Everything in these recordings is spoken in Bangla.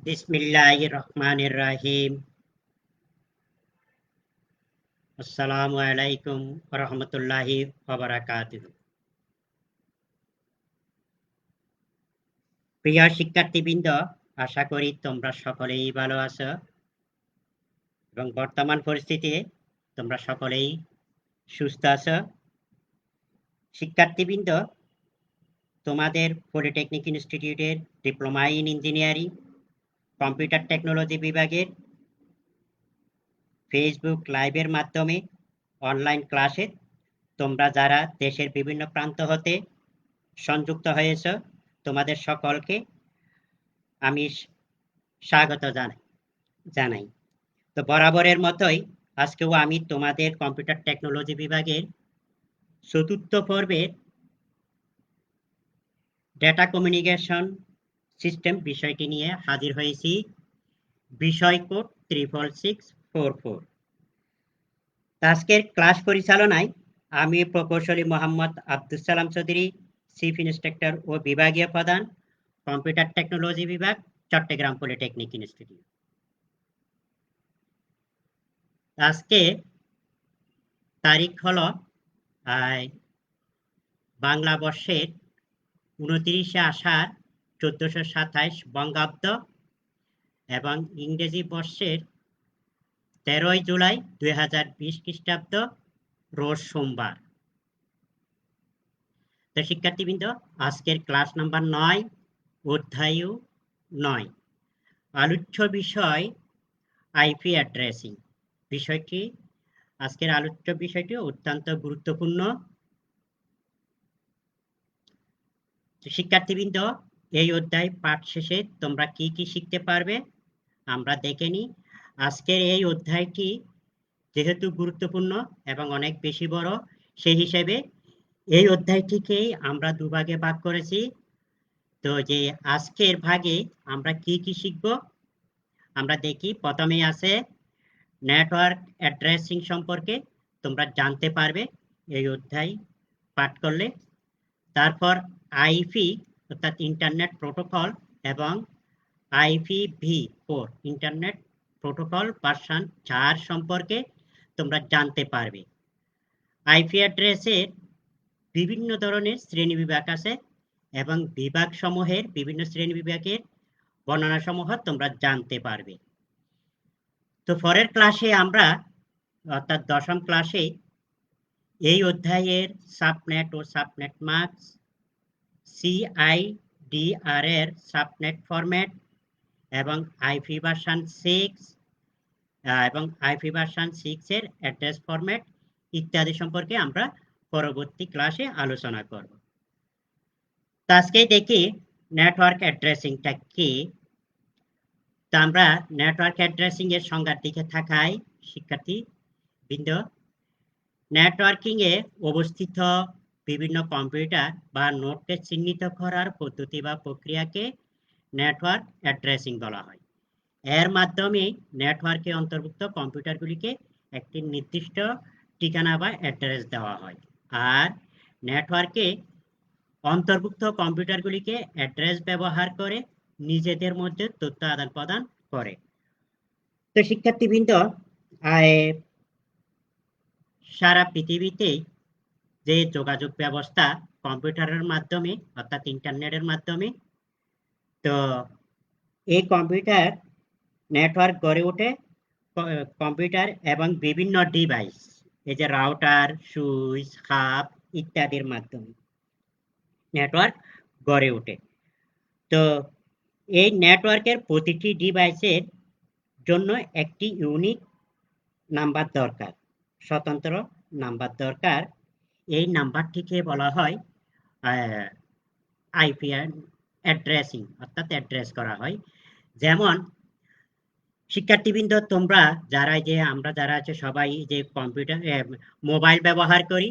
बिस्मिल्लाहिर्रहमानिर्रहीम। अस्सलामु अलैकुम वरहमतुल्लाहि वबरकातुहू। প্রিয় শিক্ষার্থীবৃন্দ, আশা করি তোমরা সকলেই ভালো আছো এবং বর্তমান পরিস্থিতিতে তোমরা সকলেই সুস্থ আছো। শিক্ষার্থীবৃন্দ, তোমাদের পলিটেকনিক ইনস্টিটিউটের diploma in engineering computer technology বিভাগের ফেসবুক লাইভের মাধ্যমে অনলাইন ক্লাসে তোমরা যারা দেশের বিভিন্ন প্রান্ত হতে সংযুক্ত হয়েছ, তোমাদের সকলকে আমি স্বাগত জানাই। তো বরাবরের মতোই আজকেও আমি তোমাদের কম্পিউটার টেকনোলজি বিভাগের চতুর্থ পর্বের ডেটা কমিউনিকেশন সিস্টেম বিষয়টি নিয়ে হাজির হয়েছি। বিষয় কোড 66644। আজকের ক্লাস পরিচালনায় আমি প্রকৌশলী মোহাম্মদ আব্দুল সালাম চৌধুরী, চিফ ইন্সট্রাক্টর ও বিভাগীয় প্রধান, কম্পিউটার টেকনোলজি বিভাগ, চট্টগ্রাম পলিটেকনিক ইনস্টিটিউট। আজকে তারিখ হলো বাংলা বর্ষের 29 আষাঢ় 1427 বঙ্গাব্দ এবং ইংরেজি বর্ষের 13 জুলাই 2020 খ্রিস্টাব্দ, রোজ সোমবার। তো শিক্ষার্থীবৃন্দ, আজকের ক্লাস নাম্বার 9, অধ্যায় 9, আলোচ্য বিষয় আইপি অ্যাড্রেসিং। আজকের আলোচ্য বিষয়টি অত্যন্ত গুরুত্বপূর্ণ। শিক্ষার্থীবৃন্দ, এই অধ্যায় পাঠ শেষে তোমরা কি কি শিখতে পারবে আমরা দেখে নিই। আজকের এই অধ্যায়টি যেহেতু গুরুত্বপূর্ণ এবং অনেক বেশি বড়, সেই হিসেবে এই অধ্যায়টিকেই আমরা দুভাগে ভাগ করেছি। তো যে আজকের ভাগে আমরা কি কি শিখব আমরা দেখি। প্রথমেই আছে নেটওয়ার্ক অ্যাড্রেসিং সম্পর্কে তোমরা জানতে পারবে এই অধ্যায় পাঠ করলে। তারপর আইপি অর্থাৎ ইন্টারনেট প্রোটোকল এবং IPv4 ইন্টারনেট প্রোটোকল ভার্সন 4 সম্পর্কে তোমরা জানতে পারবে। আইপি অ্যাড্রেসের বিভিন্ন ধরনের শ্রেণীবিভাগ আছে এবং বিভাগ সমূহের বিভিন্ন শ্রেণীবিভাগের বর্ণনা সমূহ তোমরা জানতে পারবে। তো পরের ক্লাসে আমরা অর্থাৎ 10ম ক্লাসে এই অধ্যায়ের সাবনেট ও সাবনেট মাস্ক, CIDR এর সাবনেট ফরম্যাট এবং আইপি ভার্সন 6 এবং আইপি ভার্সন 6 এর অ্যাড্রেস ফরম্যাট ইত্যাদি সম্পর্কে আমরা পরবর্তী ক্লাসে আলোচনা করব। তো আজকে দেখি নেটওয়ার্ক অ্যাড্রেসিংটা কি। তো আমরা নেটওয়ার্ক অ্যাড্রেসিং এর সংজ্ঞার দিকে থাকাই শিক্ষার্থীবৃন্দ। নেটওয়ার্কিং এ অবস্থিত বিভিন্ন কম্পিউটার বা নোডকে চিহ্নিত করার পদ্ধতি বা প্রক্রিয়াকে নেটওয়ার্ক অ্যাড্রেসিং বলা হয়। এর মাধ্যমে নেটওয়ার্কে অন্তর্ভুক্ত কম্পিউটারগুলিকে একটি নির্দিষ্ট ঠিকানা বা অ্যাড্রেস দেওয়া হয়, আর নেটওয়ার্কে অন্তর্ভুক্ত কম্পিউটারগুলিকে অ্যাড্রেস ব্যবহার করে নিজেদের মধ্যে তথ্য আদান প্রদান করে। তো শিক্ষার্থীবৃন্দ, সারা পৃথিবীতে যে যোগাযোগ ব্যবস্থা কম্পিউটারের মাধ্যমে অর্থাৎ ইন্টারনেটের মাধ্যমে, তো এই কম্পিউটার নেটওয়ার্ক গড়ে ওঠে কম্পিউটার এবং বিভিন্ন ডিভাইস, এই যে রাউটার, সুইচ, হাব ইত্যাদির মাধ্যমে নেটওয়ার্ক গড়ে ওঠে। তো এই নেটওয়ার্কের প্রতিটি ডিভাইসের জন্য একটি ইউনিক নাম্বার দরকার, স্বতন্ত্র নাম্বার দরকার। এই নাম্বারটিকে বলা হয় আইপি অ্যাড্রেসিং অর্থাৎ অ্যাড্রেস করা হয়। যেমন শিক্ষার্থীবৃন্দ, তোমরা আমরা যারা আছে সবাই যে কম্পিউটার মোবাইল ব্যবহার করি,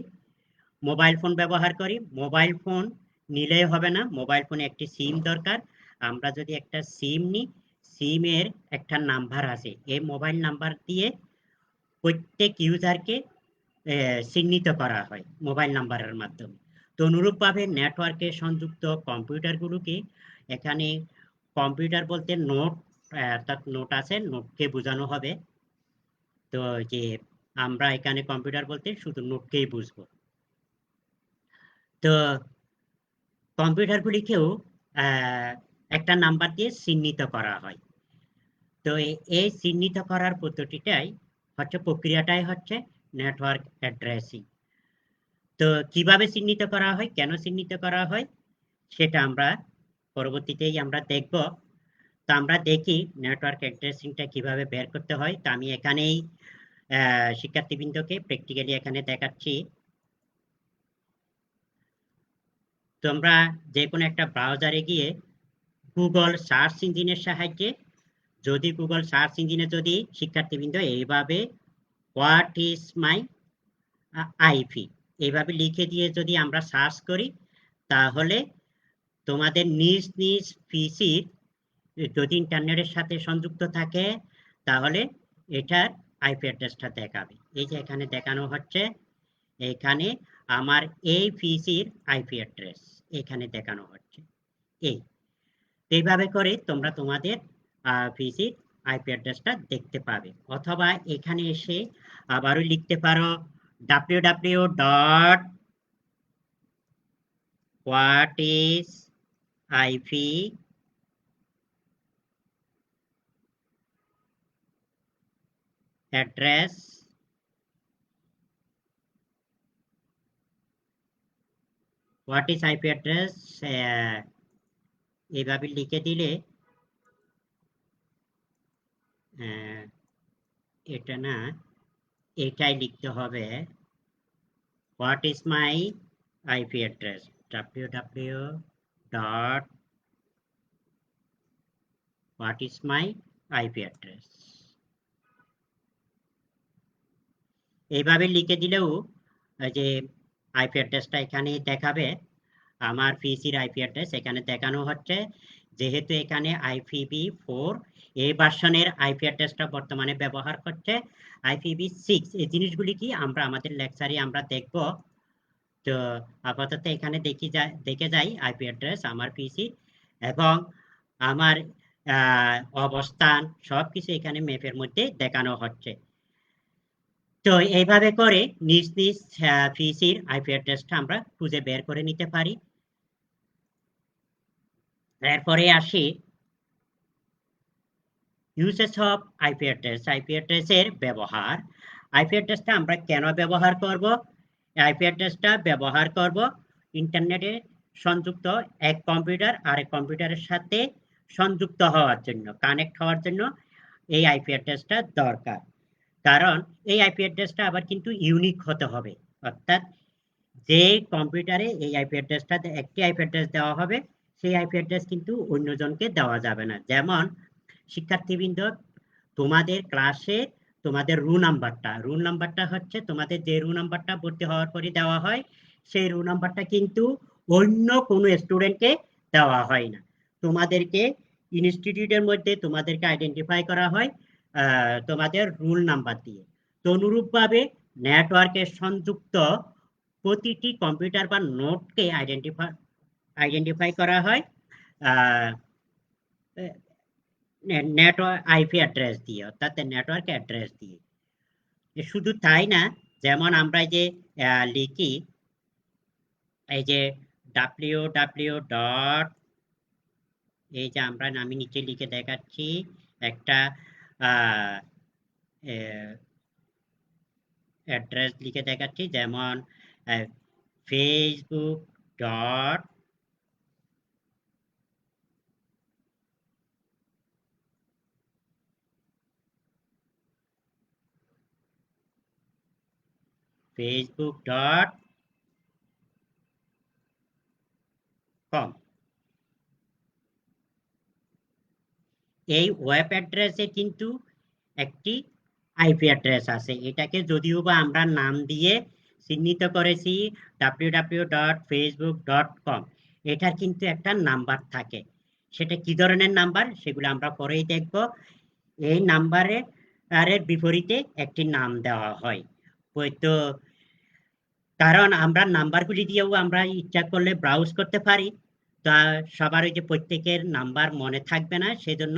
মোবাইল ফোন ব্যবহার করি। মোবাইল ফোন নিলেই হবে না, মোবাইল ফোনে একটি সিম দরকার। আমরা যদি একটা সিম নিই, সিমের একটা নাম্বার আছে, এই মোবাইল নাম্বার দিয়ে প্রত্যেক ইউজারকে চিহ্নিত করা হয় মোবাইল নাম্বারের মাধ্যমে। তো অনুরূপভাবে নেটওয়ার্কে সংযুক্ত কম্পিউটারগুলোকে, এখানে কম্পিউটার বলতে নোড অর্থাৎ নোট আছে, নোটকে বোঝানো হবে। তো যে আমরা এখানে কম্পিউটার বলতে শুধু নোটকেই বুঝবো। তো কম্পিউটারগুলিকেও একটা নাম্বার দিয়ে চিহ্নিত করা হয়। তো এই চিহ্নিত করার পদ্ধতিটাই প্রক্রিয়াটাই হচ্ছে নেটওয়ার্ক অ্যাড্রেসিং। তো কিভাবে চিহ্নিত করা হয়, কেন চিহ্নিত করা হয়, সেটা আমরা পরবর্তীতেই আমরা দেখব। তো আমরা দেখি নেটওয়ার্ক অ্যাড্রেসিংটা কিভাবে বের করতে হয়। তো আমি এখানেই শিক্ষার্থীবৃন্দকে প্র্যাকটিক্যালি এখানে দেখাচ্ছি। তোমরা যে কোনো একটা ব্রাউজারে গিয়ে গুগল সার্চ ইঞ্জিনের সাহায্যে যদি গুগল সার্চ ইঞ্জিনে যদি শিক্ষার্থীবৃন্দ এইভাবে হোয়াট ইজ মাই আইপি এইভাবে লিখে দিয়ে যদি আমরা সার্চ করি, তাহলে তোমাদের নিজ নিজ পিসির যদি ইন্টারনেটের সাথে সংযুক্ত থাকে, তাহলে এটার আইপি অ্যাড্রেসটা দেখাবে। এই যে এখানে দেখানো হচ্ছে, এখানে আমার এই পিসির আইপি অ্যাড্রেস এখানে দেখানো হচ্ছে। এইভাবে করে তোমরা তোমাদের পিসির আইপি অ্যাড্রেসটা দেখতে পাবে। অথবা এখানে এসে আবারও লিখতে পারো www.whatisip address what is IP address এইভাবে লিখে দিলে এটা না, এটাই লিখতে হবে what is my IP address www.what is my IP address এইভাবে লিখে দিলেও যে আইপি অ্যাড্রেসটা এখানে দেখাবে। আমার পিসির আইপি অ্যাড্রেস এখানে দেখানো হচ্ছে। যেহেতু এখানে IPv4 এই ভার্সনের আইপি অ্যাড্রেসটা বর্তমানে ব্যবহার করছে IPv6। এই জিনিসগুলি কি আমরা আমাদের লেকচারে আমরা দেখব। তো আপাতত এখানে দেখে যাই আইপি অ্যাড্রেস আমার পিসি এবং আমার অবস্থান সবকিছু এখানে ম্যাপের মধ্যে দেখানো হচ্ছে। তো এইভাবে করে নিজ নিজ পিসির আইপি অ্যাড্রেসটা আমরা খুঁজে বের করে নিতে পারি। এরপরে আসি uses of IP address. IP অ্যাড্রেসের ব্যবহার। আইপি অ্যাড্রেসটা আমরা কেন ব্যবহার করব? আইপি অ্যাড্রেসটা ব্যবহার করব ইন্টারনেটে সংযুক্ত এক কম্পিউটার আরেক কম্পিউটারের সাথে সংযুক্ত হওয়ার জন্য, কানেক্ট হওয়ার জন্য এই আইপি অ্যাড্রেসটা দরকার। কারণ এই আইপি অ্যাড্রেসটা আবার কিন্তু ইউনিক হতে হবে, অর্থাৎ যে কম্পিউটারে এই আইপি অ্যাড্রেসটা একটি আইপি অ্যাড্রেস দেওয়া হবে, সেই আইপি অ্যাড্রেস কিন্তু অন্যজনকে দেওয়া যাবে না। যেমন শিক্ষার্থীবৃন্দ, তোমাদের ক্লাসে তোমাদের রুল নাম্বারটা হচ্ছে তোমাদের যে রুল নাম্বারটা ভর্তি হওয়ার পরে দেওয়া হয়, সেই রুল নাম্বারটা কিন্তু অন্য কোনো স্টুডেন্টকে দেওয়া হয় না। তোমাদেরকে ইনস্টিটিউটের মধ্যে তোমাদেরকে আইডেন্টিফাই করা হয় তোমাদের রুল নাম্বার দিয়ে। তো অনুরূপভাবে নেটওয়ার্কে সংযুক্ত প্রতিটি কম্পিউটার বা নোটকে আইডেন্টিফাই করা হয় নেটওয়ার্ক আইপি অ্যাড্রেস দিয়ে, অর্থাৎ নেটওয়ার্ক অ্যাড্রেস দিয়ে। শুধু তাই না, যেমন আমরা যে লিখি এই যে www. এই যে আমি নিচে লিখে দেখাচ্ছি একটা অ্যাড্রেস লিখে দেখাচ্ছি, যেমন facebook. facebook.com এই ওয়েব অ্যাড্রেসে কিন্তু একটি আইপি অ্যাড্রেস আছে। এটাকে যদিও বা আমরা নাম দিয়ে চিহ্নিত করেছি www.facebook.com, এটার কিন্তু একটা নাম্বার থাকে। সেটা কি ধরনের নাম্বার সেগুলো আমরা পরেই দেখব। এই নাম্বারের বিপরীতে একটি নাম দেওয়া হয়। তো কারণ আমরা নাম্বারগুলি দিয়েও আমরা ইচ্ছা করলে ব্রাউজ করতে পারি। তা সবার ওই যে প্রত্যেকের নাম্বার মনে থাকবে না, সেজন্য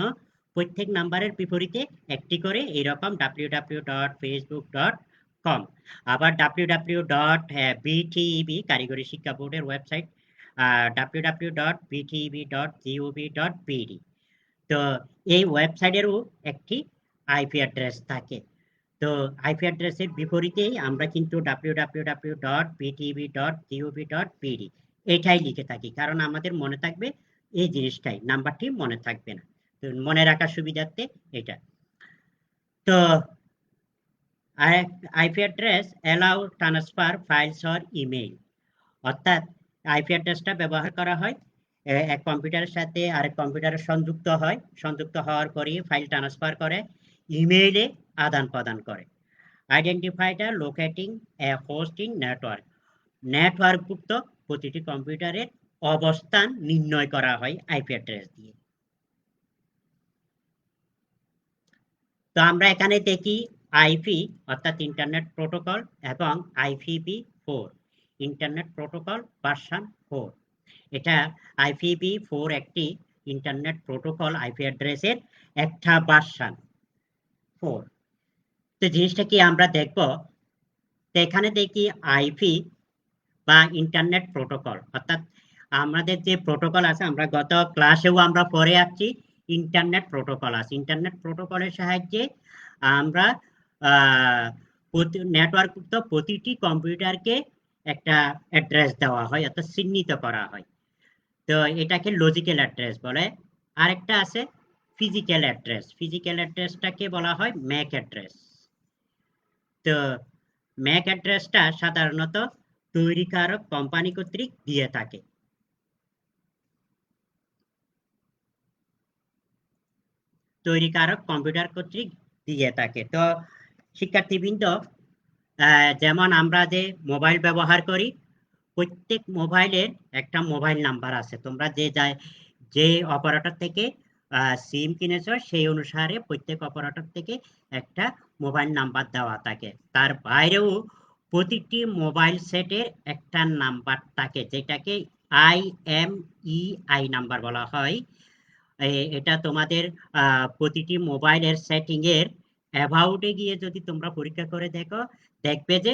প্রত্যেক নাম্বারের বিপরীতে একটি করে এইরকম www.facebook.com, আবার www.bteb কারিগরি শিক্ষা বোর্ডের ওয়েবসাইট www.bteb.gov.bd। তো এই ওয়েবসাইটেরও একটি আইপি অ্যাড্রেস থাকে। তো আইপি অ্যাড্রেসের বিপরীতেই আমরা কিন্তু www.bteb.gov.bd এটাই লিখে থাকি, কারণ আমাদের মনে থাকবে এই জিনিসটাই, নাম্বারটি মনে থাকবে না, তো মনে রাখার সুবিধার্থে এটা। তো IP address allow transfer files or email, অর্থাৎ আইপি অ্যাড্রেসটা ব্যবহার করা হয় এক কম্পিউটারের সাথে আরেক কম্পিউটারে সংযুক্ত হওয়ার পরে ফাইল ট্রান্সফার করে, ইমেইলে আদান প্রদান করে। আইডেন্টিফাইটা লোকেটিং এ হোস্টিং নেটওয়ার্ক, নেটওয়ার্কভুক্ত প্রতিটি কম্পিউটারের অবস্থান নির্ণয় করা হয় আইপি অ্যাড্রেস দিয়ে। তো আমরা এখানে দেখি আইপি অর্থাৎ ইন্টারনেট প্রোটোকল এবং IPv4 ইন্টারনেট প্রোটোকল ভার্সন 4। এটা IPv4 একটি ইন্টারনেট প্রোটোকল আইপি অ্যাড্রেসের একটা ভার্সন 4। তো জিনিসটা কি আমরা দেখব, তো এখানে দেখি আইপি বা ইন্টারনেট প্রোটোকল, অর্থাৎ আমাদের যে প্রোটোকল আছে আমরা গত ক্লাসেও আমরা পড়ে আসছি ইন্টারনেট প্রোটোকল আছে। ইন্টারনেট প্রোটোকলের সাহায্যে আমরা নেটওয়ার্কযুক্ত প্রতিটি কম্পিউটারকে একটা অ্যাড্রেস দেওয়া হয়, অর্থাৎ চিহ্নিত করা হয়। তো এটাকে লজিক্যাল অ্যাড্রেস বলে। আরেকটা আছে ফিজিক্যাল অ্যাড্রেস, ফিজিক্যাল অ্যাড্রেসটাকে বলা হয় ম্যাক অ্যাড্রেস। তো ম্যাক অ্যাড্রেসটা সাধারণত তৈরিকারক কোম্পানি কর্তৃক দিয়ে থাকে। তৈরিকারক কম্পিউটার কর্তৃক দিয়ে থাকে। তো শিক্ষার্থীবৃন্দ, যেমন আমরা যে মোবাইল ব্যবহার করি, প্রত্যেক মোবাইলের একটা মোবাইল নাম্বার আছে। তোমরা যে অপারেটর থেকে সিম কিনেছো সেই অনুসারে প্রত্যেক অপারেটর থেকে একটা মোবাইল নাম্বার দেওয়া থাকে। তার বাইরেও প্রতিটি মোবাইল সেটের একটা নাম্বার থাকে, যেটাকে IMEI নাম্বার বলা হয়। এটা তোমাদের প্রতিটি মোবাইলের সেটিং এর অ্যাবাউটে গিয়ে যদি তোমরা পরীক্ষা করে দেখো, দেখবে যে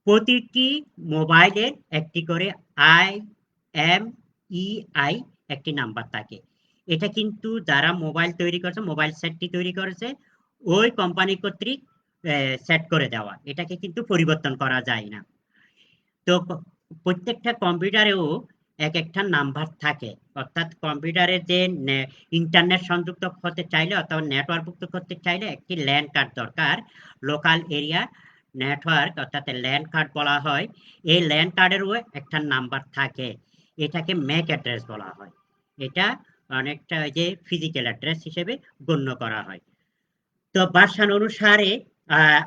প্রতিটি মোবাইলের একটি করে IMEI একটি নাম্বার থাকে। এটা কিন্তু যারা মোবাইল তৈরি করেছে, মোবাইল সেটটি তৈরি করেছে, ওই কোম্পানি কর্তৃক সেট করে দেওয়া, এটাকে কিন্তু পরিবর্তন করা যায় না। তো প্রত্যেকটা কম্পিউটারেও এক একটা নাম্বার থাকে, অর্থাৎ কম্পিউটারের যে ইন্টারনেট সংযুক্ত করতে চাইলে অথবা নেটওয়ার্কযুক্ত করতে চাইলে একটি ল্যান কার্ড দরকার, লোকাল এরিয়া নেটওয়ার্ক অর্থাৎ ল্যান কার্ড বলা হয়। এই ল্যান কার্ডেরও একটা নাম্বার থাকে, এটাকে ম্যাক অ্যাড্রেস বলা হয়। এটা অনেকটা যে ফিজিক্যাল অ্যাড্রেস হিসেবে গণ্য করা হয়। তো ভার্সন অনুসারে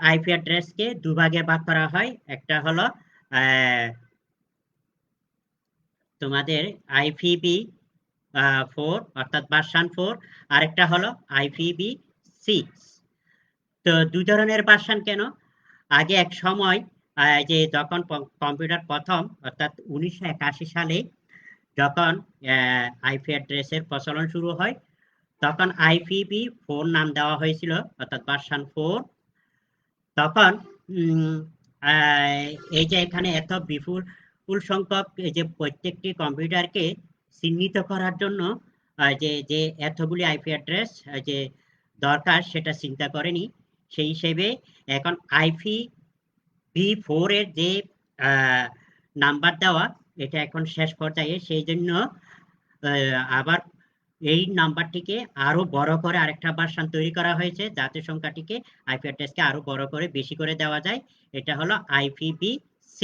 আইপি অ্যাড্রেসকে দুভাগে ভাগ করা হয়। একটা হলো তোমাদের IPv4 অর্থাৎ ভার্সন 4, আরেকটা হলো IPv6। তো দুই ধরনের ভার্সন কেন? আগে এক সময় যে যখন কম্পিউটার প্রথম অর্থাৎ 1981 সালে যখন আইপি অ্যাড্রেসের প্রচলন শুরু হয়, তখন IPv4 নাম দেওয়া হয়েছিল অর্থাৎ ভার্সন 4। তখন এই যে এখানে এত বিপুল সংখ্যক যে প্রত্যেকটি কম্পিউটারকে চিহ্নিত করার জন্য যে এতগুলি আইপি অ্যাড্রেস যে দরকার সেটা চিন্তা করেনি। সেই হিসেবে এখন IPv4 এর যে নাম্বার দেওয়া এটা এখন শেষ পর্যায়ে, সেই জন্য আবার এই নাম্বারটিকে আরো বড় করে আরেকটা ভার্সন তৈরি করা হয়েছে, যাতে সংখ্যাটিকে আইপি অ্যাড্রেসকে আরো বড় করে বেশি করে দেওয়া যায়। এটা হলো IPv6।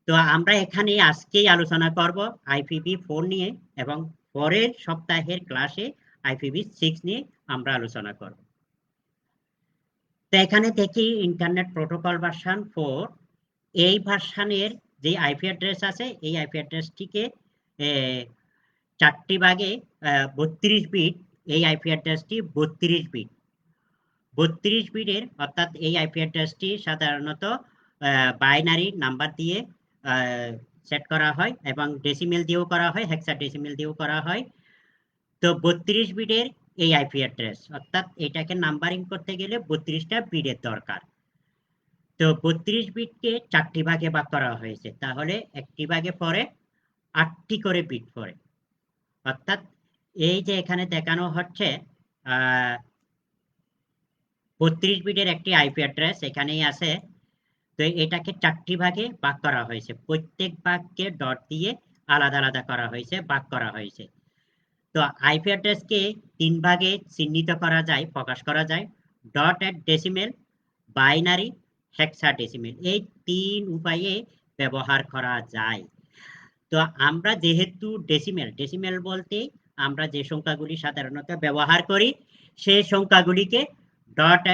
তো আমরা এখানে আজকেই আলোচনা করব IPv4 নিয়ে, এবং পরের সপ্তাহের ক্লাসে IPv6 নিয়ে আমরা আলোচনা করব। তো এখানে দেখি ইন্টারনেট প্রোটোকল ভার্সন 4, এই ভার্সনের যে আইপি অ্যাড্রেস আছে, এই আইপি অ্যাড্রেসটিকে 4টি ভাগে 32 বিট, এই আইপি অ্যাড্রেসটি 32 বিট। 32 বিটের অর্থাৎ এই আইপি অ্যাড্রেসটি সাধারণত বাইনারি নাম্বার দিয়ে সেট করা হয় এবং ডেসিমেল দিয়েও করা হয়, হেক্সাডেসিমেল দিয়েও করা হয়। তো 32 বিটের এই আইপি অ্যাড্রেস, অর্থাৎ এটাকে নাম্বারিং করতে গেলে 32টা বিটের দরকার। তো 32 বিটকে 4টি ভাগে ভাগ করা হয়েছে, তাহলে একটি ভাগে পড়ে 8টি করে বিট পড়ে। অর্থাৎ এই যে এখানে দেখানো হচ্ছে 32 বিটের একটি আইপি অ্যাড্রেস এখানেই আছে। তো এটাকে 4টি ভাগে ভাগ করা হয়েছে, প্রত্যেক ভাগকে ডট দিয়ে আলাদা আলাদা করা হয়েছে, ভাগ করা হয়েছে। তো আইপি অ্যাড্রেসকে 3 ভাগে চিহ্নিত করা যায়, প্রকাশ করা যায়: ডট এট ডেসিমেল, বাইনারি, হেক্সাডেসিমেল। এই 3 উপায়ে ব্যবহার করা যায়। তো আমরা যেহেতু ডেসিমেল বলতে আমরা যে সংখ্যাগুলি সাধারণত ব্যবহার করি সেই সংখ্যাগুলিকে ডট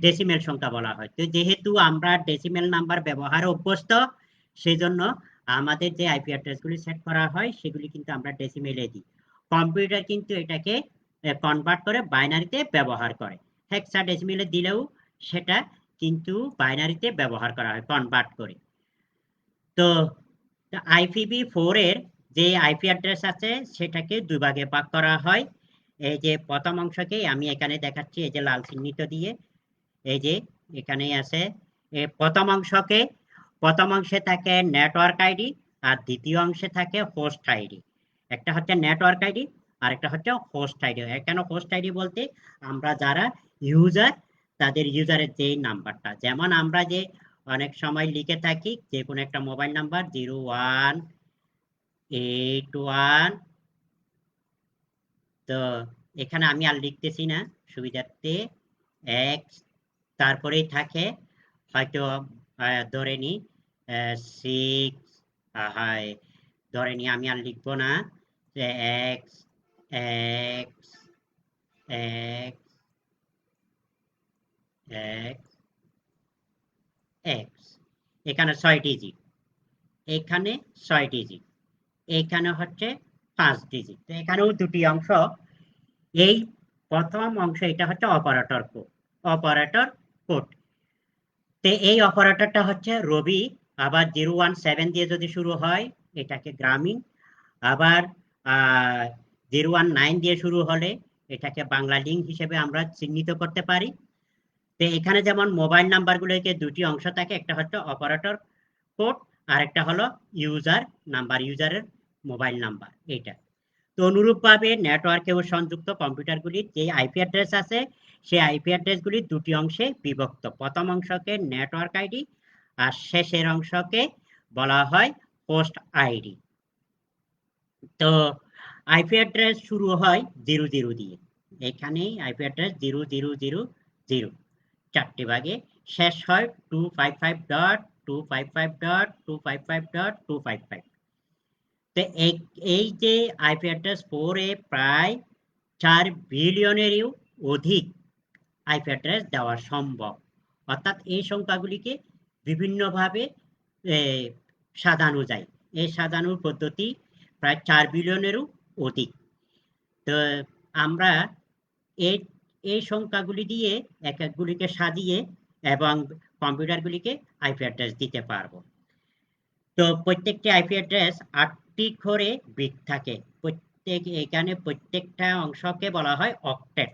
ডেসিমেল সংখ্যা বলা হয়। তো যেহেতু আমরা ডেসিমেল নাম্বার ব্যবহারে অভ্যস্ত, সেজন্য আমাদের যে আইপি অ্যাড্রেসগুলি সেট করা হয় সেগুলি কিন্তু আমরা ডেসিমেলে দিই। কম্পিউটার কিন্তু এটাকে কনভার্ট করে বাইনারিতে ব্যবহার করে। হেক্সাডেসিমেলে দিলেও সেটা কিন্তু বাইনারিতে ব্যবহার করা হয় কনভার্ট করে। তো IPv4 এর যে আইপি অ্যাড্রেস আছে সেটাকে 2 ভাগে ভাগ করা হয়। এই যে প্রথম অংশকে আমি এখানে দেখাচ্ছি, এই যে লাল চিহ্নিত দিয়ে, এই যে এখানেই আছে। প্রথম অংশে থাকে নেটওয়ার্ক আইডি আর দ্বিতীয় অংশে থাকে হোস্ট আইডি। একটা হচ্ছে নেটওয়ার্ক আইডি আর একটা হচ্ছে হোস্ট আইডি। কেন হোস্ট আইডি বলতে, আমরা যারা ইউজার তাদের ইউজারের যে নাম্বারটা, যেমন আমরা যে অনেক সময় লিখে থাকি যে কোনো একটা মোবাইল নাম্বার 0181, তো এখানে আমি আর লিখতেছি না সুবিধার্থে, এক্স তারপরেই থাকে হয়তো ধরে নি 6, ধরে নি আমি আর লিখবো না যে x x x x x. এখানে 6 ডিজিট, এখানে 6 ডিজিট, এখানে হচ্ছে 5 ডিজিট। তো এখানেও দুটি অংশ। এই প্রথম অংশ এটা হচ্ছে অপারেটর কোড, অপারেটর কোড। তো এই অপারেটরটা হচ্ছে রবি, আবার 017 দিয়ে যদি শুরু হয় এটাকে গ্রামীণ, আবার 019 দিয়ে শুরু হলে এটাকে বাংলা লিঙ্ক হিসেবে আমরা চিহ্নিত করতে পারি। তো এখানে যেমন মোবাইল নাম্বারগুলোকে দুটি অংশ থাকে, একটা হচ্ছে অপারেটর কোড আর একটা হলো ইউজার নাম্বার, ইউজারের মোবাইল নাম্বার এইটা। তো অনুরূপভাবে নেটওয়ার্কেও সংযুক্ত কম্পিউটারগুলির যে আইপি অ্যাড্রেস আছে সেই আইপি অ্যাড্রেসগুলি দুটি অংশে বিভক্ত। প্রথম অংশকে নেটওয়ার্ক আইডি আর শেষের অংশকে বলা হয় হোস্ট আইডি। তো আইপি অ্যাড্রেস শুরু হয় 00 দিয়ে, এখানেই আইপি অ্যাড্রেস 0000 4টি ভাগে, শেষ হয় 255.255.255.255। তো এই যে আইপি অ্যাড্রেস 4 এ প্রায় 4 বিলিয়নেরও অধিক আইপি অ্যাড্রেস দেওয়া সম্ভব। অর্থাৎ এই সংখ্যাগুলিকে বিভিন্নভাবে সাজানো যায়। এই সাজানোর পদ্ধতি প্রায় 4 বিলিয়নেরও অধিক। তো আমরা এই এই সংখ্যাগুলি দিয়ে এক একগুলিকে সাজিয়ে এবং কম্পিউটারগুলিকে আইপি অ্যাড্রেস দিতে পারবো। তো প্রত্যেকটি আইপি অ্যাড্রেস 8টি করে বিট থাকে। এখানে প্রত্যেকটা অংশকে বলা হয় অক্টেট।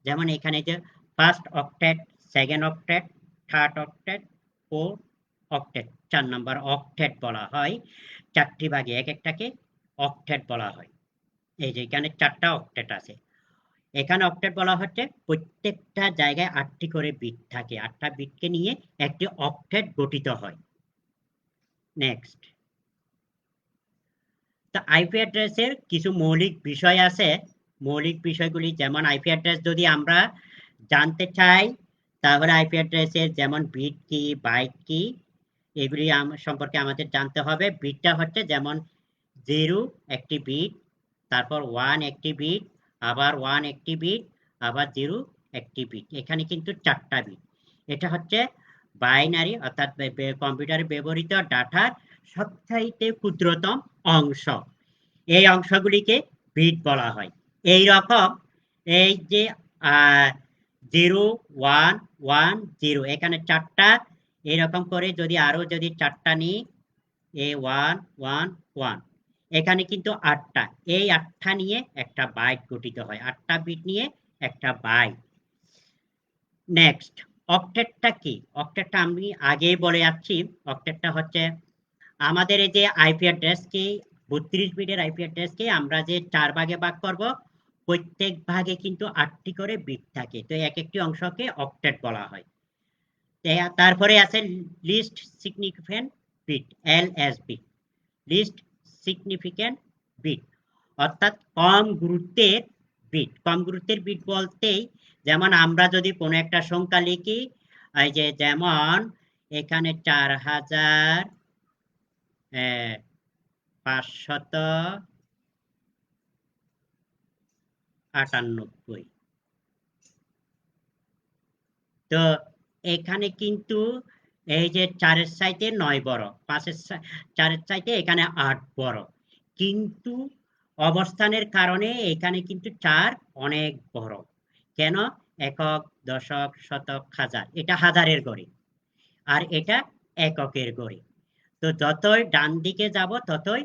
যেমন এখানে যে first octet, second octet, third octet, fourth octet, 4 নম্বর অক্টেট বলা হয়। 4টি ভাগে এক একটাকে অক্টেট বলা হয়। এই যে এখানে 4টা অক্টেট আছে। এখানে অক্টেট বলা হচ্ছে প্রত্যেকটা জায়গায় 8টি করে বিট থাকে, 8টা বিটকে নিয়ে একটি অক্টেট গঠিত হয়। নেক্সট, তো আইপি অ্যাড্রেসের কিছু মৌলিক বিষয় আছে। মৌলিক বিষয়গুলি যেমন আইপি অ্যাড্রেস যদি আমরা জানতে চাই তাহলে আইপি অ্যাড্রেসের যেমন বিট কি, বাইট কি, এগুলি সম্পর্কে আমাদের জানতে হবে। বিটটা হচ্ছে যেমন 0 একটি বিট, তারপর 1 একটি বিট, আবার 1 একটি বিট, আবার 0 একটি বিট। এখানে কিন্তু 4টা বিট। এটা হচ্ছে বাইনারি অর্থাৎ কম্পিউটারে ব্যবহৃত ডাটার সবচাইতে ক্ষুদ্রতম অংশ। এই অংশগুলিকে বিট বলা হয়। এই রকম এই যে 0 1 1 0 এখানে 4টা, এরকম করে যদি আরো যদি 4টা নিই, A1 1 1, এখানে কিন্তু 8টা, এই 8টা নিয়ে একটা বাইট গঠিত হয়, 8টা বিট নিয়ে একটা বাইট। নেক্সট, অক্টেটটা কি? অক্টেটটা আমি আগেই বলে যাচ্ছি। অক্টেটটা হচ্ছে আমাদের এই যে আইপি অ্যাড্রেসকে 32 বিটের আইপি অ্যাড্রেসকে আমরা যে 4 ভাগে ভাগ করব, প্রত্যেক ভাগে কিন্তু 8টি করে বিট থাকে, তো এক একটি অংশকে অক্টেট বলা হয়। তারপরে আছে least significant bit, LSB, least significant bit, অর্থাৎ কম গুরুত্বের বিট। কম গুরুত্বের বিট বলতেই যেমন আমরা যদি কোনো একটা সংখ্যা লিখি, এই যে যেমন এখানে 4598, তো এখানে কিন্তু এই যে 4-এর চাইতে 9 বড়, 4-এর চাইতে এখানে 8 বড়, কিন্তু অবস্থানের কারণে এখানে কিন্তু 4 অনেক বড়। কেন? একক, দশক, শতক, হাজার, এটা হাজারের ঘরে, আর এটা এককের ঘরে। তো যতই ডান দিকে যাব ততই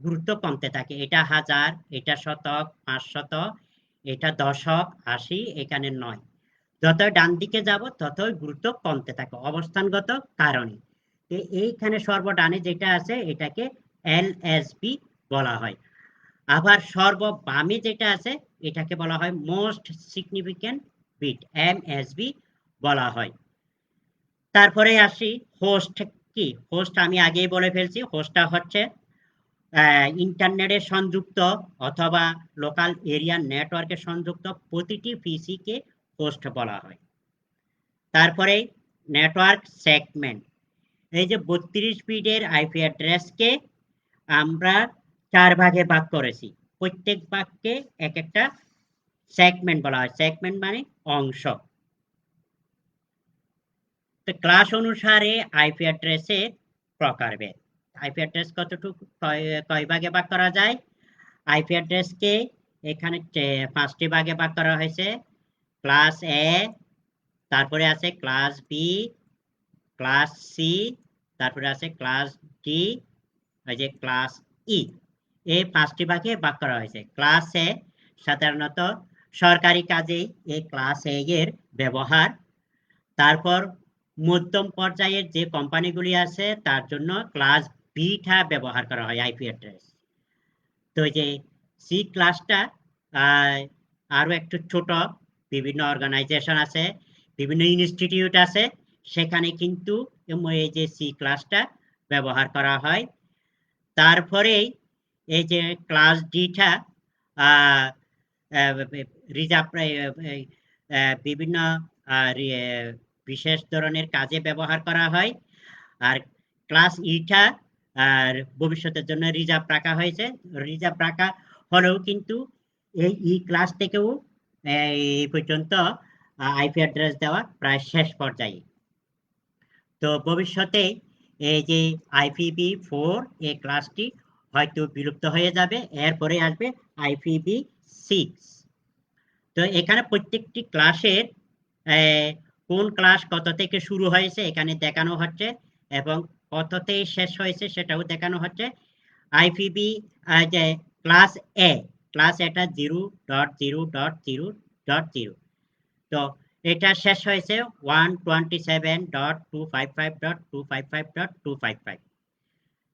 গুরুত্ব কমতে থাকে। এটা হাজার, এটা শতক, 500, এটা দশক, 80, এখানে 9। যতই ডান দিকে যাব ততই গুরুত্ব কমতে থাকে অবস্থানগত কারণে। তো এইখানে সর্বডানে যেটা আছে এটাকে এলএসবি বলা হয়। আবার সর্ববামে যেটা আছে এটাকে বলা হয় মোস্ট সিগনিফিক্যান্ট বিট, এমএসবি বলা হয়। তারপরে আসি হোস্ট কি? হোস্ট আমি আগেই বলে ফেলছি, হোস্টটা হচ্ছে ইন্টারনেটে সংযুক্ত অথবা লোকাল এরিয়া নেটওয়ার্কে সংযুক্ত প্রতিটি পিসিকে হোস্ট বলা হয়। তারপরে নেটওয়ার্ক সেগমেন্ট, এই যে 32 বিটের আইপি অ্যাড্রেসকে আমরা 4 ভাগে ভাগ করেছি, প্রত্যেক ভাগকে এক একটা সেগমেন্ট বলা হয়। সেগমেন্ট মানে অংশ। তো ক্লাস অনুসারে আইপি অ্যাড্রেসের প্রকারভেদ। আইপি অ্যাড্রেস কতটুকু কয় ভাগে ভাগ করা যায়? আইপি অ্যাড্রেসকে এখানে 5টি ভাগে ভাগ করা হয়েছে। ক্লাস এ, তারপরে আছে ক্লাস বি, ক্লাস সি, তারপরে আছে ক্লাস ডি, ওই যে ক্লাস ই। এই 5টি ভাগে ভাগ করা হয়েছে। ক্লাস এ সাধারণত সরকারি কাজেই এই ক্লাস এ এর ব্যবহার। তারপর মধ্যম পর্যায়ের যে কোম্পানিগুলি আছে তার জন্য ক্লাস বিটা ব্যবহার করা হয় আইপি অ্যাড্রেস। তো যে সি ক্লাসটা আরো একটু ছোট, বিভিন্ন অর্গানাইজেশন আছে, বিভিন্ন ইনস্টিটিউট আছে, সেখানে কিন্তু এই যে সি ক্লাসটা ব্যবহার করা হয়। তারপরেই এই যে ক্লাস ডিটা রিজার্ভ, বিভিন্ন বিশেষ ধরনের কাজে ব্যবহার করা হয়। আর ক্লাস ইটা আর ভবিষ্যতের জন্য রিজার্ভ রাখা হয়েছে। রিজার্ভ রাখা হলেও কিন্তু এই ই ক্লাস থেকেও এই পর্যন্ত আইপি অ্যাড্রেস দেওয়া প্রায় শেষ পর্যায়ে। তো ভবিষ্যতে এই যে IPv4 এই ক্লাসটি হয়তো বিলুপ্ত হয়ে যাবে, এরপরে আসবে IPv6। তো এখানে প্রত্যেকটি ক্লাসের কোন ক্লাস কত থেকে শুরু হয়েছে এখানে দেখানো হচ্ছে এবং কততে শেষ হয়েছে সেটাও দেখানো হচ্ছে। আইপিভি যে ক্লাস এ, ক্লাস এটা 0.0.0.0, তো এটা শেষ হয়েছে 127.255.255.255।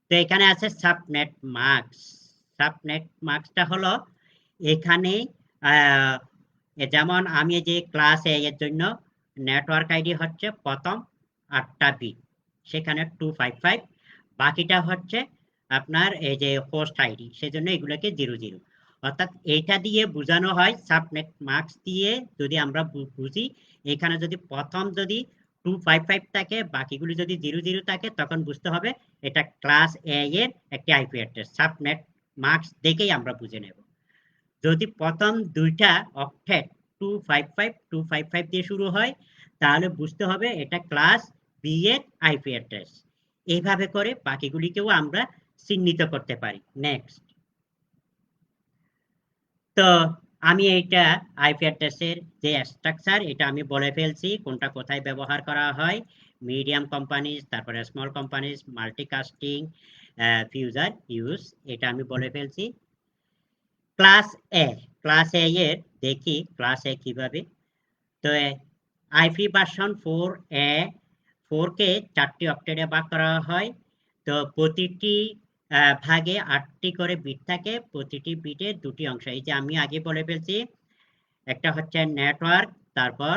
তো এখানে আছে সাবনেট মাস্ক। সাবনেট মাস্কটা হলো এখানে যেমন আমি যে ক্লাস এ এর জন্য নেটওয়ার্ক আইডি হচ্ছে প্রথম 8টা বিট, সেখানে 255, বাকিটা হচ্ছে আপনার এই যে হোস্ট আইডি, সেজন্য এগুলোকে 00। অর্থাৎ এইটা দিয়ে বোঝানো হয়, সাবনেট মাস্ক দিয়ে যদি আমরা বুঝি, এখানে যদি প্রথম যদি 255 থাকে, বাকিগুলি যদি 00 থাকে, তখন বুঝতে হবে এটা ক্লাস এ এর একটি আইপি অ্যাড্রেস। সাবনেট মাস্ক দেখেই আমরা বুঝে নেব। যদি প্রথম দুইটা অক্টেট 255 দিয়ে শুরু হয়, তাহলে বুঝতে হবে এটা ক্লাস বি এর আইপি অ্যাড্রেস। এইভাবে করে বাকিগুলিকেও আমরা চিহ্নিত করতে পারি। নেক্সট, তো আমি এইটা আইপি অ্যাড্রেসের যে স্ট্রাকচার এটা আমি বলে ফেলছি, কোনটা কোথায় ব্যবহার করা হয়। মিডিয়াম কোম্পানিজ, তারপরে স্মল কোম্পানিজ, মাল্টিকাস্টিং, ফিউজার ইউজ, এটা আমি বলে ফেলছি। ক্লাস এ, ক্লাস এ এর দেখি ক্লাস এ কিভাবে। তো আইপি ভার্সন 4 এ 4কে 4টি অক্টেটে ভাগ করা হয়। তো প্রতিটি ভাগে 8টি করে বিট থাকে, প্রতিটি বিটে 2টি অংশ। এই যে আমি আগে বলে ফেলছি, একটা হচ্ছে নেটওয়ার্ক, তারপর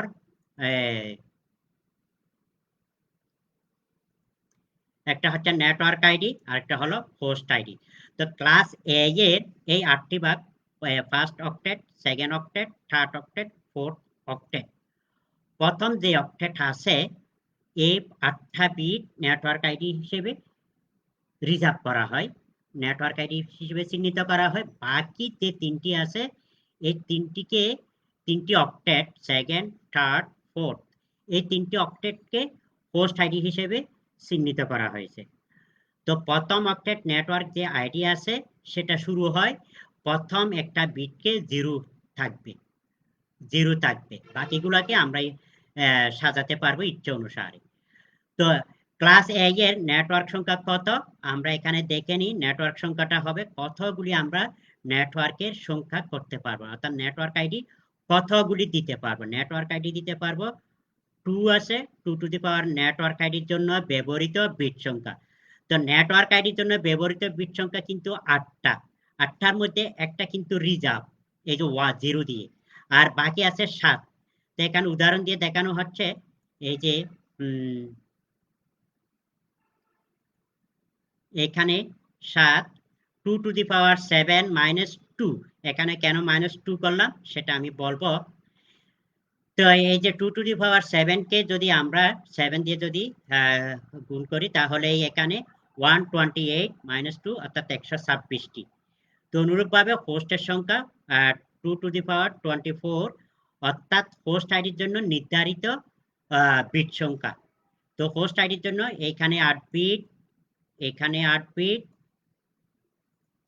একটা হচ্ছে নেটওয়ার্ক আইডি আর একটা হলো হোস্ট আইডি। তো ক্লাস এ এর এই 8টি ভাগ, first octet, second octet, third octet, fourth octet. প্রথম যে অক্টেট আছে এই 8টা বিট নেটওয়ার্ক আইডি হিসেবে রিজার্ভ করা হয়, নেটওয়ার্ক আইডি হিসেবে চিহ্নিত করা হয়। বাকি যে 3টি আছে এই 3টি অক্টেট, সেকেন্ড, থার্ড, ফোর্থ, এই 3টি অক্টেটকে হোস্ট আইডি হিসেবে চিহ্নিত করা হয়েছে। তো প্রথম অক্টেট নেটওয়ার্ক যে আইডি আছে সেটা শুরু হয়, প্রথম একটা বিটকে জিরো থাকবে, বাকিগুলোকে আমরা সাজাতে পারবো ইচ্ছে অনুসারে। তো ক্লাস এ এর নেটওয়ার্ক সংখ্যা কত আমরা এখানে দেখে নিই। নেটওয়ার্ক সংখ্যাটা হবে কতগুলি আমরা নেটওয়ার্কের সংখ্যা করতে পারবো, অর্থাৎ নেটওয়ার্ক আইডি কতগুলি দিতে পারবো। নেটওয়ার্ক আইডি দিতে পারবো 2 আছে, 2 টু দি পাওয়ার নেটওয়ার্ক আইডির জন্য ব্যবহৃত বিট সংখ্যা। তো নেটওয়ার্ক আইডির জন্য ব্যবহৃত বিট সংখ্যা কিন্তু 8টা, 8টার মধ্যে একটা কিন্তু রিজার্ভ, এই যে 0 দিয়ে, আর বাকি আছে 7। তো এখানে উদাহরণ দিয়ে দেখানো হচ্ছে, এই যে এখানে 7, 2 টু দি পাওয়ার 7 মাইনাস 2। এখানে কেন মাইনাস 2 করলাম সেটা আমি বলবো। তো এই যে 2 টু দি পাওয়ার 7 কে যদি আমরা 7 দিয়ে যদি গুণ করি তাহলে এখানে 128 মাইনাস 2 অর্থাৎ 126টি। তো অনুরূপভাবে হোস্টের সংখ্যা 2 টু দি পাওয়ার 24, অর্থাৎ হোস্ট আইডির জন্য নির্ধারিত বিট সংখ্যা। তো হোস্ট আইডির জন্য এখানে 8 বিট, এখানে 8 বিট,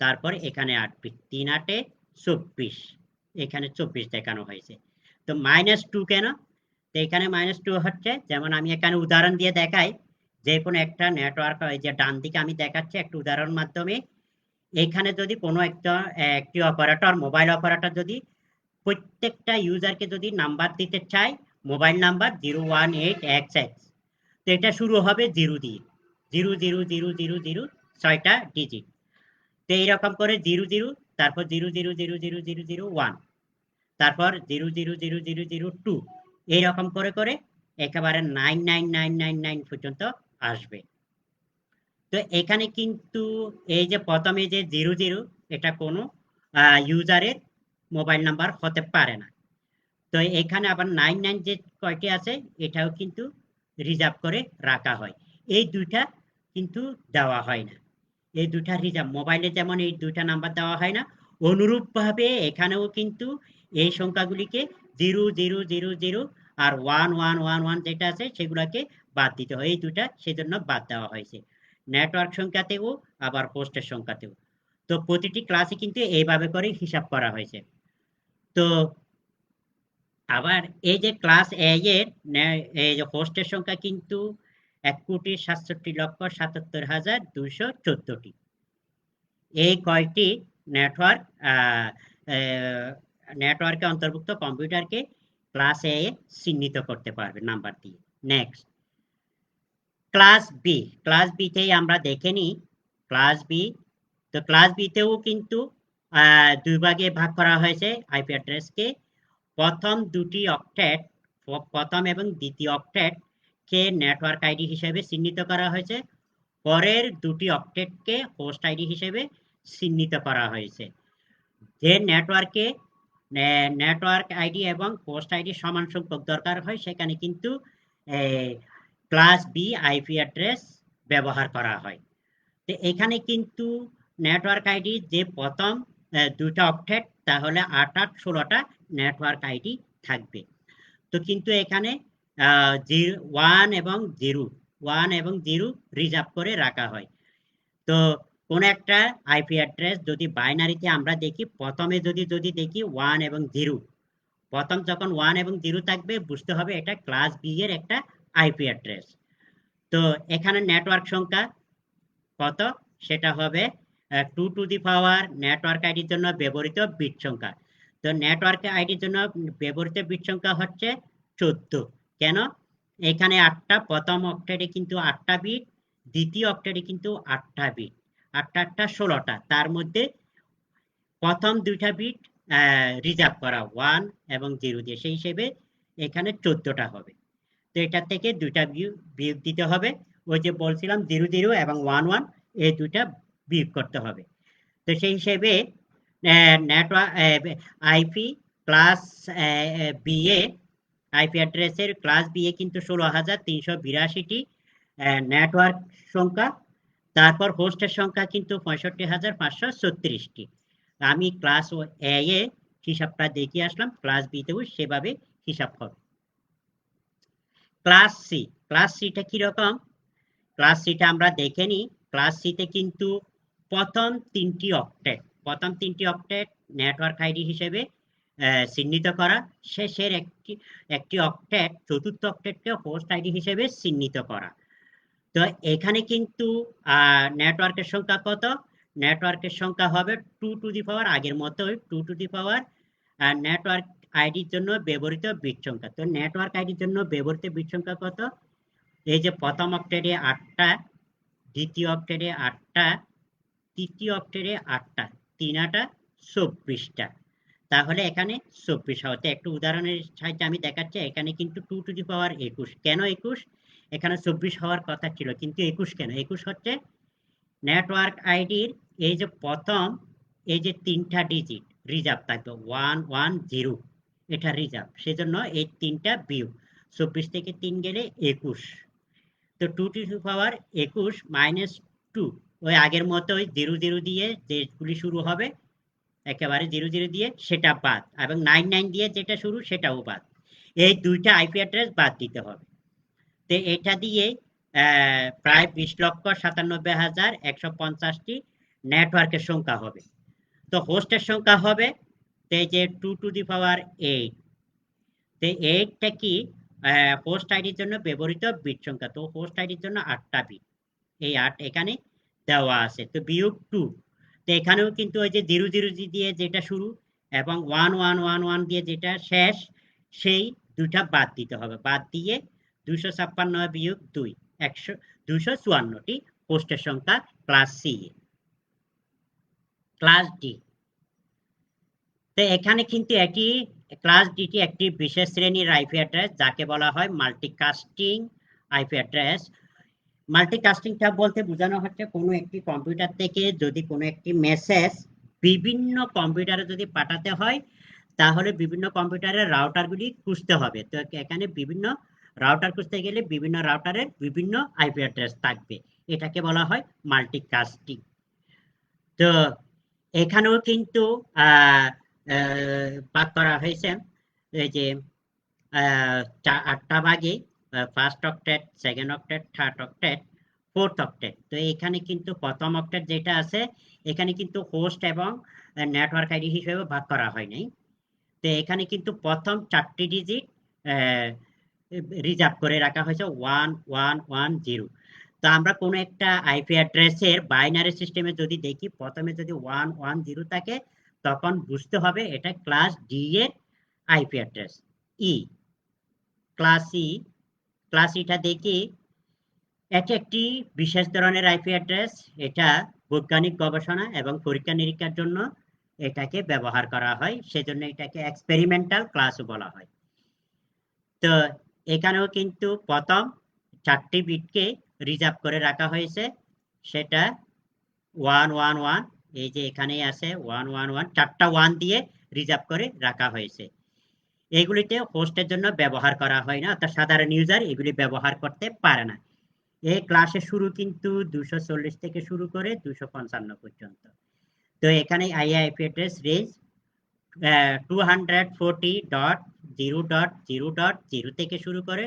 তারপর এখানে 8 বিট, 3 8 24, এখানে 24 দেখানো হয়েছে। তো -2 কেন? তো এখানে -2 হচ্ছে, যেমন আমি এখানে উদাহরণ দিয়ে দেখাই, যে কোনো একটা নেটওয়ার্ক, এই যে ডান দিকে আমি দেখাচ্ছি একটা উদাহরণ মাধ্যমে। এখানে যদি কোনো একটি অপারেটর, মোবাইল অপারেটর যদি প্রত্যেকটা ইউজারকে যদি নাম্বার দিতে চায়, মোবাইল নাম্বার 018xx, তো এটা শুরু হবে 0 দিয়ে, 00000, 6টা ডিজিট। তো এইরকম করে 00, তারপর 0000001, তারপর 0000002, এইরকম করে করে একেবারে 99999 পর্যন্ত আসবে। তো এখানে কিন্তু এই যে প্রথমে যে 00, এটা কোনো ইউজারের মোবাইল নাম্বার হতে পারে না। তো এখানে আবার 99 যে কয়টি আছে এটাও কিন্তু রিজার্ভ করে রাখা হয়, এই দুইটা কিন্তু দেওয়া হয় না। এই দুইটা রিজার্ভ, মোবাইলে যেমন এই দুইটা নাম্বার দেওয়া হয় না, অনুরূপভাবে এখানেও কিন্তু এই সংখ্যাগুলিকে 0000 আর 1111 যেটা আছে সেগুলোকে বাদ দিতে হয়, এই দুইটা সেজন্য বাদ দেওয়া হয়েছে, নেটওয়ার্ক সংখ্যাতেও আবার হোস্টের সংখ্যাতেও। তো প্রতিটি ক্লাসে কিন্তু এইভাবে করে হিসাব করা হয়েছে। তো আবার এই যে ক্লাস এ এর এই যে হোস্টের সংখ্যা কিন্তু 1,67,77,214টি। এই কয়টি নেটওয়ার্ক নেটওয়ার্কে অন্তর্ভুক্ত কম্পিউটারকে ক্লাস এ চিহ্নিত করতে পারবে নাম্বার দিয়ে। Next class B, class B তেই আমরা দেখে নিই ক্লাস বি। তো ক্লাস বি তেও কিন্তু দুই ভাগে ভাগ করা হয়েছে আইপি অ্যাড্রেসকে। প্রথম দুটি অক্টেট, প্রথম এবং দ্বিতীয় অক্টেট কে নেটওয়ার্ক আইডি হিসেবে চিহ্নিত করা হয়েছে, পরের দুটি অক্টেটকে হোস্ট আইডি হিসেবে চিহ্নিত করা হয়েছে। যে নেটওয়ার্কে নেটওয়ার্ক আইডি এবং হোস্ট আইডি সমান সংখ্যক দরকার হয় সেখানে কিন্তু ক্লাস বি আইপি অ্যাড্রেস ব্যবহার করা হয়। তো এখানে কিন্তু নেটওয়ার্ক আইডি যে প্রথম দুটা অক্টেট, তাহলে 8 8 16টা নেটওয়ার্ক আইডি থাকবে। তো কিন্তু এখানে 1 এবং 0 রিজার্ভ করে রাখা হয়। তো কোন একটা আইপি অ্যাড্রেস যদি বাইনারিতে আমরা দেখি, প্রথমে যদি দেখি 1 এবং 0, প্রথম যখন 1 এবং 0 থাকবে বুঝতে হবে এটা ক্লাস বি এর একটা আইপি অ্যাড্রেস। তো এখানে নেটওয়ার্ক সংখ্যা কত? সেটা হবে 2 টু দি পাওয়ার নেটওয়ার্ক আইডির জন্য ব্যবহৃত বিট সংখ্যা। তো নেটওয়ার্ক আইডির জন্য ব্যবহৃত বিট সংখ্যা হচ্ছে 14। কেন? এখানে 8টা, প্রথম অক্টেটে কিন্তু 8টা বিট, দ্বিতীয় অক্টেটে কিন্তু 8টা বিট, 8টা 8টা 16টা, তার মধ্যে প্রথম 2টা বিট রিজার্ভ করা 1 এবং 0 দিয়ে, সেই হিসেবে এখানে 14টা হবে। তো এটা থেকে 2টা বিয়োগ দিতে হবে, ওই যে বলছিলাম 0 0 এবং 1 1, এই 2টা বিয়োগ করতে হবে। তো সেই হিসেবে network IP class B A, IP অ্যাড্রেসের ক্লাস বিএ কিন্তু 16,382টি নেটওয়ার্ক সংখ্যা, তারপর হোস্টের সংখ্যা কিন্তু 65,536টি। আমি ক্লাস এ হিসাবটা দেখিয়ে আসলাম, ক্লাস বিতেও সেভাবে হিসাব হবে। ক্লাস সি, ক্লাস সিটা কিরকম? ক্লাস সিটা আমরা দেখে নিই। ক্লাস সিতে কিন্তু প্রথম 3টি অক্টেট নেটওয়ার্ক আইডি হিসেবে চিহ্নিত করা, শেষের একটি অক্টেট, চতুর্থ অক্টেটকে হোস্ট আইডি হিসেবে চিহ্নিত করা। তো এখানে কিন্তু নেটওয়ার্কের সংখ্যা কত? নেটওয়ার্কের সংখ্যা হবে 2 টু দি পাওয়ার, আগের মতোই 2 টু দি পাওয়ার নেটওয়ার্ক আইডির জন্য ব্যবহৃত বিট সংখ্যা। তো নেটওয়ার্ক আইডির জন্য ব্যবহৃত বিট সংখ্যা কত? এই যে প্রথম অক্টেটে 8টা, দ্বিতীয় অক্টেটে 8টা, তৃতীয় অক্টেটে 8টা, 3 8 24টা। তাহলে এখানে 24 হতে, একটু উদাহরণের সাহায্যে আমি দেখাচ্ছি। এখানে কিন্তু 2 টু দি পাওয়ার 21। কেন 21? এখানে 24 হওয়ার কথা ছিল, কিন্তু 21 কেন? 21 হচ্ছে নেটওয়ার্ক আইডির এই যে প্রথম এই যে 3টা ডিজিট রিজার্ভ থাকবে, 1 1 0, এটা রিজার্ভ, সেজন্য এই 3টা বিয়োগ, 24 থেকে 3 গেলে 21। তো 2 টু দি পাওয়ার 21 মাইনাস 2, ওই আগের মতোই 0 0 দিয়ে যেগুলি শুরু হবে একেবারে 0 0 দিয়ে সেটা বাদ, এবং 9 9 দিয়ে যেটা শুরু সেটাও বাদ, এই দুইটা আইপি অ্যাড্রেস বাদ দিতে হবে। তো এটা দিয়ে প্রায় 20,97,150টি নেটওয়ার্কের সংখ্যা হবে। তো হোস্টের সংখ্যা হবে এই যে 2 টু দি পাওয়ার 8। তো 8টা কি হোস্ট আইডির জন্য ব্যবহৃত বিট সংখ্যা। তো হোস্ট আইডির জন্য 8টা বিট, এই 8 এখানে দেওয়া আছে। তো বিয়োগ 2, তো এখানেও কিন্তু ওই যে 0 0 দিয়ে যেটা শুরু এবং 1 1 1 1 দিয়ে যেটা শেষ, সেই দুইটা বাদ দিতে হবে। বাদ দিয়ে 256 বিয়োগ 2, 254টি হোস্টের সংখ্যা ক্লাস সি। ক্লাস ডি, তো এখানে কিন্তু এটি ক্লাস ডিটি একটি বিশেষ শ্রেণীর আইপি অ্যাড্রেস, যাকে বলা হয় মাল্টিকাস্টিং আইপি অ্যাড্রেস। মাল্টিকাস্টিংটা বলতে বোঝানো হচ্ছে কোনো একটি কম্পিউটার থেকে যদি কোনো একটি মেসেজ বিভিন্ন কম্পিউটারে যদি পাঠাতে হয়, তাহলে বিভিন্ন কম্পিউটারের রাউটারগুলি খুঁজতে হবে। তো এখানে বিভিন্ন রাউটার খুঁজতে গেলে বিভিন্ন রাউটারের বিভিন্ন আইপি অ্যাড্রেস থাকবে, এটাকে বলা হয় মাল্টিকাস্টিং। তো এখানেও কিন্তু ভাগ করা হয়েছে এই যে 8টা ভাগে, first octet, second octet, third octet, fourth octet. তো এখানে কিন্তু প্রথম অক্টেট যেটা আছে, এখানে কিন্তু হোস্ট এবং নেটওয়ার্ক আইডি হিসেবে ভাগ করা হয় নাই। তো এখানে কিন্তু প্রথম 4টি ডিজিট রিজার্ভ করে রাখা হয়েছে 1 1 1 0। তো আমরা কোনো একটা আইপি অ্যাড্রেসের বাইনারি সিস্টেমে যদি দেখি, প্রথমে যদি 1 1 0 থাকে, তখন বুঝতে হবে এটা ক্লাস ডি এর আইপি অ্যাড্রেস। ই, ক্লাস ইটা দেখি, এটি একটি বিশেষ ধরনের আইপি অ্যাড্রেস। এটা বৈজ্ঞানিক গবেষণা এবং পরীক্ষা নিরীক্ষার জন্য এটাকে ব্যবহার করা হয়, সেজন্য এটাকে এক্সপেরিমেন্টাল ক্লাসও বলা হয়। তো এখানেও কিন্তু প্রথম 4টি বিটকে রিজার্ভ করে রাখা হয়েছে, সেটা 1 1 1, এই যে এখানেই আছে 1 1 1, 4টা 1 দিয়ে রিজার্ভ করে রাখা হয়েছে। এগুলিতে হোস্টের জন্য ব্যবহার করা হয় না, অর্থাৎ সাধারণ ইউজার এগুলি ব্যবহার করতে পারে না। এই ক্লাসের শুরু কিন্তু 240 থেকে শুরু করে 255 পর্যন্ত। তো এখানে আইপি অ্যাড্রেস রেঞ্জ 240.0.0.0 থেকে শুরু করে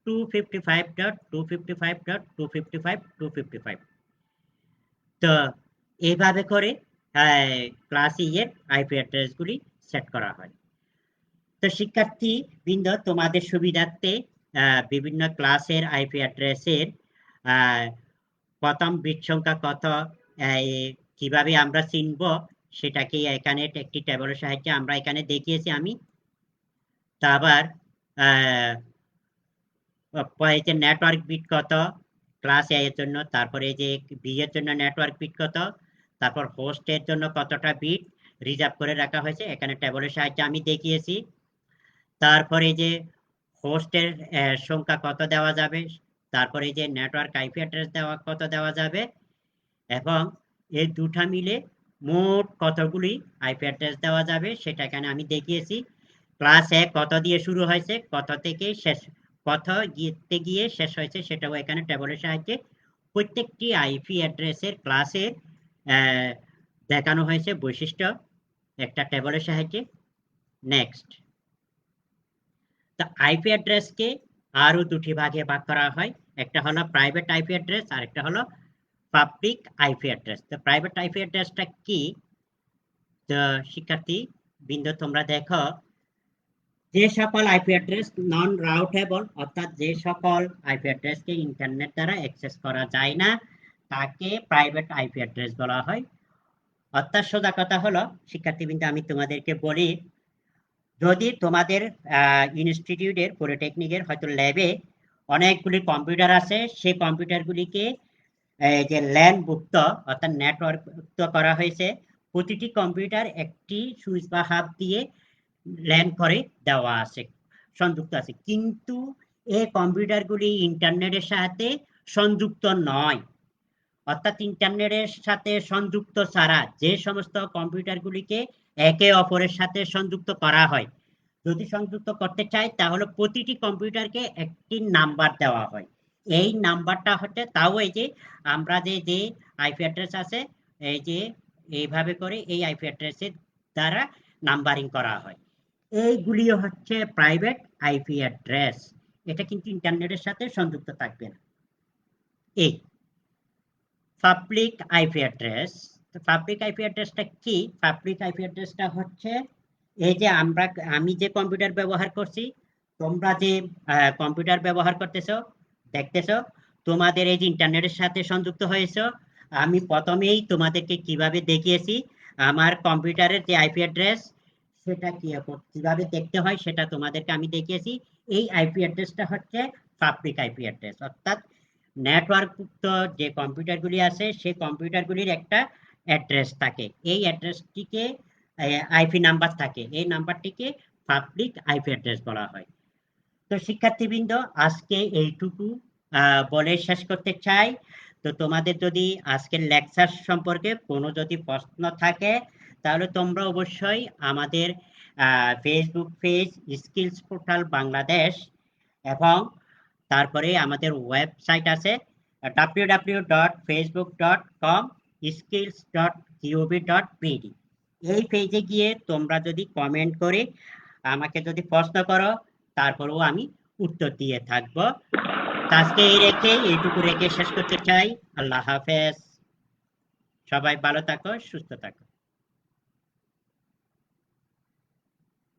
255.255.255.255। তো এইভাবে করে ক্লাস ই এর আইপি অ্যাড্রেসগুলি সেট করা হয়। তো শিক্ষার্থী বৃন্দ, তোমাদের সুবিধার্থে বিভিন্ন ক্লাসের আইপি অ্যাড্রেসের প্রথম বিট সংখ্যা কত কিভাবে আমরা চিনব সেটাকে এখানে একটি টেবিলের সাহায্যে আমরা এখানে দেখিয়েছি আমি। তারপর যে নেটওয়ার্ক বিট কত ক্লাস এ এর জন্য, তারপরে যে বি এর জন্য নেটওয়ার্ক বিট কত, তারপর হোস্টের জন্য কতটা বিট রিজার্ভ করে রাখা হয়েছে এখানে টেবিলের সাহায্যে আমি দেখিয়েছি। তারপরে যে হোস্টের সংখ্যা কত দেওয়া যাবে, তারপরে যে নেটওয়ার্ক আইপি অ্যাড্রেস কত দেওয়া যাবে, এবং এই দুটা মিলে মোট কতগুলি আইপি অ্যাড্রেস দেওয়া যাবে সেটা এখানে আমি দেখিয়েছি। ক্লাস এ কত দিয়ে শুরু হয়েছে, কত থেকে শেষ, কত গিয়ে শেষ হয়েছে সেটাও এখানে টেবিলের সাহায্যে প্রত্যেকটি আইপি অ্যাড্রেসের ক্লাসের দেখানো হয়েছে বৈশিষ্ট্য একটা টেবিলের সাহায্যে। নেক্সট, তো আইপি অ্যাড্রেসকে আরো দুটি ভাগে ভাগ করা হয়, একটা হলো প্রাইভেট আইপি অ্যাড্রেস আর একটা হলো পাবলিক আইপি অ্যাড্রেস। তো প্রাইভেট আইপি অ্যাড্রেসটা কি? তো শিক্ষার্থী বৃন্দ তোমরা দেখো, যে সকল আইপি অ্যাড্রেস নন রাউটেবল, অর্থাৎ যে সকল আইপি অ্যাড্রেসকে ইন্টারনেট দ্বারা অ্যাক্সেস করা যায় না তাকে প্রাইভেট আইপি অ্যাড্রেস বলা হয়। অর্থাৎ সোজা কথা হলো শিক্ষার্থীবৃন্দ, আমি তোমাদেরকে বলি, যদি তোমাদের ইনস্টিটিউটের পলিটেকনিকের হয়তো ল্যাবে অনেকগুলি কম্পিউটার আছে, সেই কম্পিউটারগুলিকে যে ল্যান মুক্ত অর্থাৎ নেটওয়ার্ক মুক্ত করা হয়েছে, প্রতিটি কম্পিউটার একটি সুইচ বা হাব দিয়ে ল্যান করে দেওয়া আছে, সংযুক্ত আছে, কিন্তু এই কম্পিউটারগুলি ইন্টারনেটের সাথে সংযুক্ত নয়। অর্থাৎ ইন্টারনেটের সাথে সংযুক্ত ছাড়া যে সমস্ত কম্পিউটারগুলিকে একে অপরের সাথে সংযুক্ত করা হয়, যদি সংযুক্ত করতে চাই তাহলে প্রতিটি কম্পিউটারকে একটি নাম্বার দেওয়া হয়। এই নাম্বারটা হচ্ছে, তাও এই যে আমরা যে আইপি অ্যাড্রেস আছে, এই যে এইভাবে করে এই আইপি অ্যাড্রেসের দ্বারা নাম্বারিং করা হয়। এইগুলি হচ্ছে প্রাইভেট আইপি অ্যাড্রেস, এটা কিন্তু ইন্টারনেটের সাথে সংযুক্ত থাকবে না। এই public IP address, public IP অ্যাড্রেসটা কি? পাবলিক আইপি অ্যাড্রেসটা হচ্ছে এই যে আমি যে কম্পিউটার ব্যবহার করছি, তোমরা যে কম্পিউটার ব্যবহার করতেছো দেখতেছো, তোমাদের এই যে ইন্টারনেটের সাথে সংযুক্ত হয়েছো, আমি প্রথমেই তোমাদেরকে কিভাবে দেখিয়েছি আমার কম্পিউটারের যে আইপি অ্যাড্রেস সেটা কিভাবে দেখতে হয় সেটা তোমাদেরকে আমি দেখিয়েছি। এই আইপি অ্যাড্রেসটা হচ্ছে পাবলিক আইপি অ্যাড্রেস, অর্থাৎ নেটওয়ার্কযুক্ত যে কম্পিউটারগুলি আছে সেই কম্পিউটারগুলির একটা অ্যাড্রেস থাকে, এই অ্যাড্রেসটিকে আইপি নাম্বার থাকে, এই নাম্বারটিকে পাবলিক আইপি অ্যাড্রেস বলা হয়। তো শিক্ষার্থীবৃন্দ, আজকে এইটুকু বলে শেষ করতে চাই। তো তোমাদের যদি আজকের লেকচার সম্পর্কে কোনো যদি প্রশ্ন থাকে তাহলে তোমরা অবশ্যই আমাদের Facebook page skills portal Bangladesh এবং তারপরে আমাদের ওয়েবসাইট আছে www.facebook.com/skills.gov.pd, এই পেজে গিয়ে তোমরা যদি কমেন্ট করে আমাকে যদি প্রশ্ন করো তারপরেও আমি উত্তর দিয়ে থাকবো। আজকে এইটুকু রেখে শেষ করতে চাই। আল্লাহ হাফেজ, সবাই ভালো থাকো, সুস্থ থাকো।